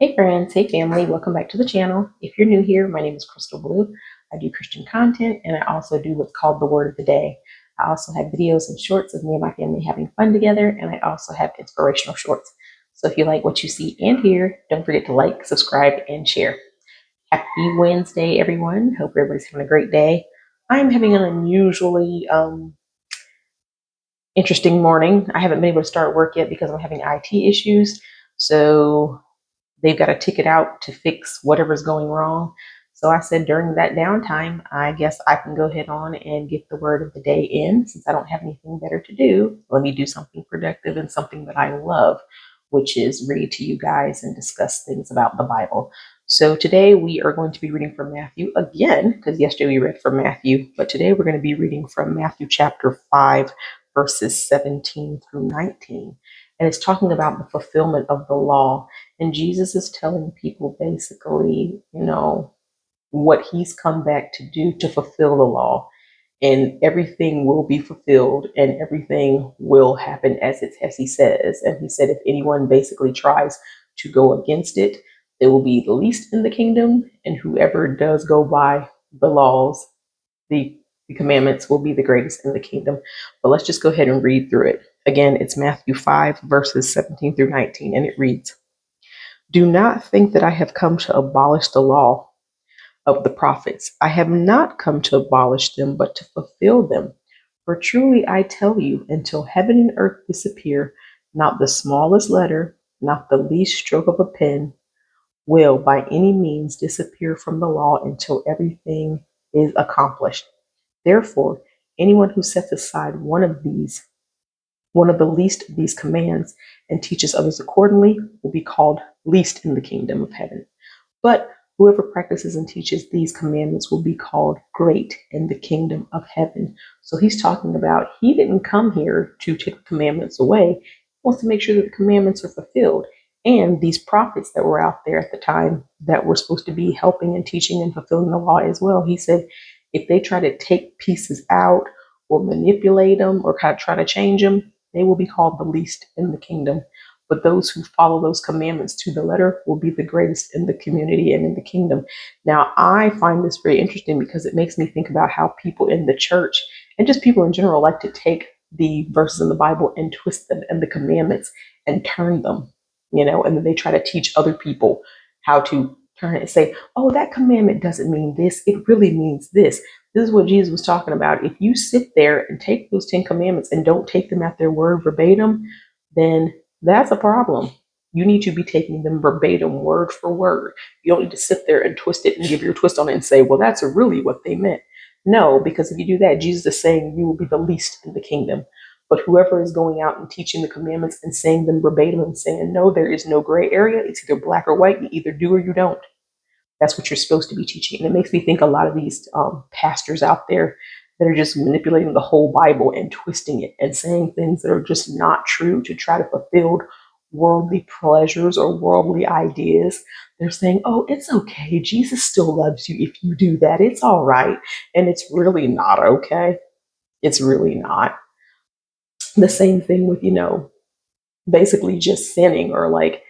Hey friends, hey family, welcome back to the channel. If you're new here, my name is Crystal Blue. I do Christian content and I also do what's called the Word of the Day. I also have videos and shorts of me and my family having fun together, and I also have inspirational shorts. So if you like what you see and hear, don't forget to like, subscribe, and share. Happy Wednesday, everyone. Hope everybody's having a great day. I'm having an unusually interesting morning. I haven't been able to start work yet because I'm having IT issues. So they've got a ticket out to fix whatever's going wrong. So I said during that downtime, I guess I can go ahead on and get the word of the day in since I don't have anything better to do. Let me do something productive and something that I love, which is read to you guys and discuss things about the Bible. So today we are going to be reading from Matthew again, because yesterday we read from Matthew, but today we're going to be reading from Matthew chapter 5, verses 17 through 19. And it's talking about the fulfillment of the law. And Jesus is telling people basically, what he's come back to do to fulfill the law. And everything will be fulfilled and everything will happen as he says. And he said, if anyone basically tries to go against it, they will be the least in the kingdom. And whoever does go by the laws, the commandments, will be the greatest in the kingdom. But let's just go ahead and read through it. Again, it's Matthew 5, verses 17 through 19, and it reads, do not think that I have come to abolish the law of the prophets. I have not come to abolish them, but to fulfill them. For truly I tell you, until heaven and earth disappear, not the smallest letter, not the least stroke of a pen, will by any means disappear from the law until everything is accomplished. Therefore, anyone who sets aside one of the least of these commands, and teaches others accordingly, will be called least in the kingdom of heaven. But whoever practices and teaches these commandments will be called great in the kingdom of heaven. So he's talking about he didn't come here to take the commandments away. He wants to make sure that the commandments are fulfilled. And these prophets that were out there at the time that were supposed to be helping and teaching and fulfilling the law as well, he said, if they try to take pieces out or manipulate them or kind of try to change them, they will be called the least in the kingdom. But those who follow those commandments to the letter will be the greatest in the community and in the kingdom. Now, I find this very interesting because it makes me think about how people in the church and just people in general like to take the verses in the Bible and twist them and the commandments and turn them, and then they try to teach other people how to turn it and say, oh, that commandment doesn't mean this. It really means this. This is what Jesus was talking about. If you sit there and take those 10 commandments and don't take them at their word verbatim, then that's a problem. You need to be taking them verbatim, word for word. You don't need to sit there and twist it and give your twist on it and say, well, that's really what they meant. No, because if you do that, Jesus is saying you will be the least in the kingdom. But whoever is going out and teaching the commandments and saying them verbatim and saying, no, there is no gray area. It's either black or white. You either do or you don't. That's what you're supposed to be teaching. And it makes me think a lot of these pastors out there that are just manipulating the whole Bible and twisting it and saying things that are just not true to try to fulfill worldly pleasures or worldly ideas. They're saying, oh, it's okay. Jesus still loves you if you do that. It's all right. And it's really not okay. It's really not. The same thing with, basically just sinning or like,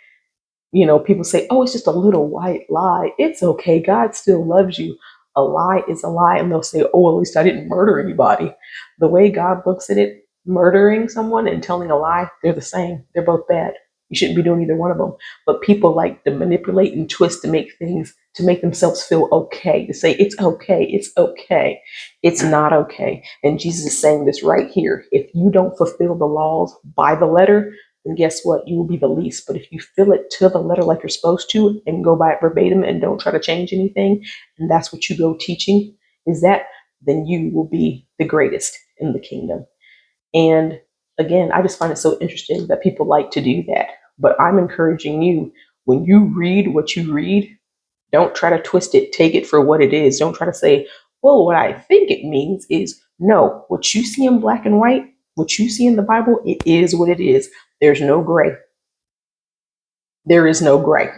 people say, oh, it's just a little white lie. It's okay. God still loves you. A lie is a lie. And they'll say, oh, at least I didn't murder anybody. The way God looks at it, murdering someone and telling a lie, they're the same. They're both bad. You shouldn't be doing either one of them. But people like to manipulate and twist to make things, to make themselves feel okay, to say, it's okay. It's okay. It's not okay. And Jesus is saying this right here. If you don't fulfill the laws by the letter, then guess what? You will be the least. But if you fill it to the letter like you're supposed to and go by it verbatim and don't try to change anything, and that's what you go teaching, is that, then you will be the greatest in the kingdom. And again, I just find it so interesting that people like to do that. But I'm encouraging you, when you read what you read, don't try to twist it, take it for what it is. Don't try to say, well, what I think it means is no, what you see in black and white, what you see in the Bible, it is what it is. There's no gray. There is no gray.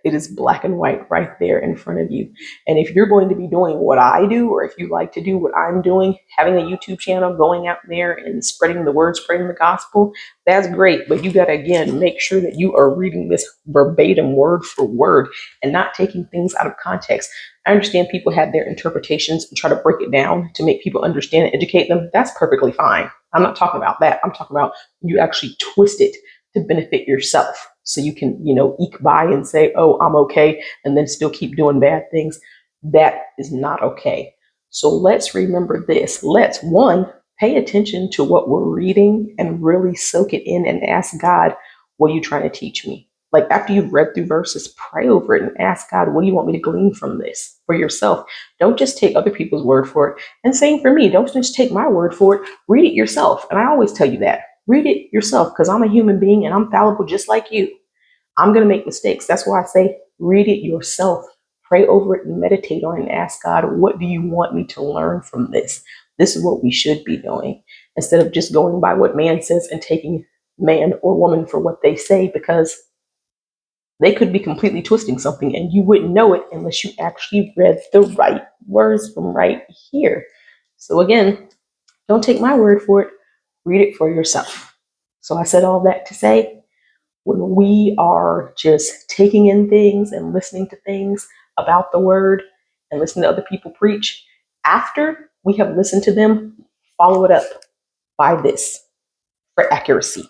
It is black and white right there in front of you. And if you're going to be doing what I do, or if you like to do what I'm doing, having a YouTube channel, going out there and spreading the word, spreading the gospel, that's great. But you got to, again, make sure that you are reading this verbatim, word for word, and not taking things out of context. I understand people have their interpretations and try to break it down to make people understand and educate them. That's perfectly fine. I'm not talking about that. I'm talking about you actually twist it to benefit yourself, so you can, eke by and say, oh, I'm okay, and then still keep doing bad things. That is not okay. So let's remember this. Let's, one, pay attention to what we're reading and really soak it in and ask God, what are you trying to teach me? Like, after you've read through verses, pray over it and ask God, what do you want me to glean from this for yourself? Don't just take other people's word for it. And same for me. Don't just take my word for it. Read it yourself. And I always tell you that. Read it yourself, because I'm a human being and I'm fallible just like you. I'm going to make mistakes. That's why I say read it yourself. Pray over it and meditate on it and ask God, what do you want me to learn from this? This is what we should be doing, instead of just going by what man says and taking man or woman for what they say, because they could be completely twisting something and you wouldn't know it unless you actually read the right words from right here. So again, don't take my word for it. Read it for yourself. So I said all that to say, when we are just taking in things and listening to things about the word and listening to other people preach, after we have listened to them, follow it up by this for accuracy.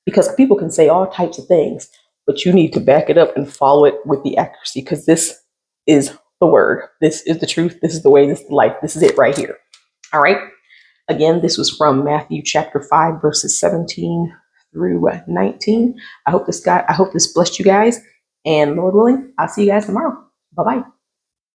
Because people can say all types of things, but you need to back it up and follow it with the accuracy, because this is the word. This is the truth. This is the way. This is the life. This is it right here. All right. Again, this was from Matthew chapter 5, verses 17 through 19. I hope this blessed you guys. And Lord willing, I'll see you guys tomorrow. Bye-bye.